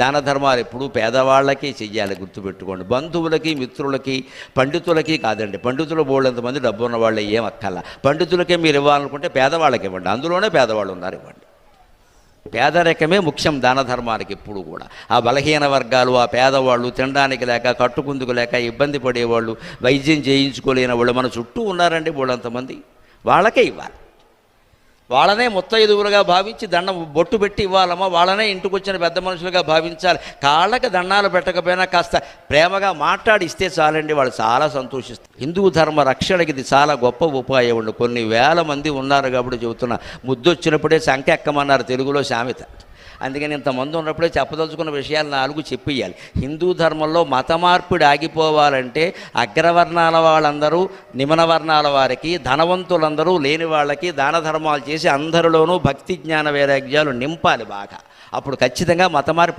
దాన ధర్మాలు ఎప్పుడూ పేదవాళ్ళకి చెయ్యాలి, గుర్తుపెట్టుకోండి. బంధువులకి, మిత్రులకి, పండితులకి కాదండి. పండితులు బోళ్ళంతమంది డబ్బు ఉన్న వాళ్ళే, ఏం అక్కల్లా. పండితులకే మీరు ఇవ్వాలనుకుంటే పేదవాళ్ళకి ఇవ్వండి, అందులోనే పేదవాళ్ళు ఉన్నారు, ఇవ్వండి. పేదరికమే ముఖ్యం దాన ధర్మానికి ఎప్పుడు కూడా. ఆ బలహీన వర్గాలు, ఆ పేదవాళ్ళు, తినడానికి లేక, కట్టుకుందుకు లేక ఇబ్బంది పడేవాళ్ళు, వైద్యం చేయించుకోలేని వాళ్ళు మన చుట్టూ ఉన్నారండి బోళ్ళంతమంది. వాళ్ళకే ఇవ్వాలి. వాళ్ళనే ముత్తైదువులుగా భావించి దండం బొట్టు పెట్టి ఇవ్వాలమ్మా. వాళ్ళనే ఇంటికి వచ్చిన పెద్ద మనుషులుగా భావించాలి. కాళ్ళకి దండాలు పెట్టకపోయినా కాస్త ప్రేమగా మాట్లాడి ఇస్తే చాలండి, వాళ్ళు చాలా సంతోషిస్తారు. హిందూ ధర్మ రక్షణకి ఇది చాలా గొప్ప ఉపాయం ఉండి. కొన్ని వేల మంది ఉన్నారు కాబట్టి చెబుతున్నా. ముద్దొచ్చినప్పుడే సంఖ్య ఎక్కమన్నారు తెలుగులో సామెత. అందుకని ఇంతమంది ఉన్నప్పుడే చెప్పదలుచుకున్న విషయాలు 4 చెప్పేయాలి. హిందూ ధర్మంలో మత మార్పిడి ఆగిపోవాలంటే అగ్రవర్ణాల వాళ్ళందరూ నిమ్న వర్ణాల వారికి, ధనవంతులందరూ లేని వాళ్ళకి దాన ధర్మాలు చేసి అందరిలోనూ భక్తి జ్ఞాన వైరాగ్యాలు నింపాలి బాగా. అప్పుడు ఖచ్చితంగా మత మార్పిడి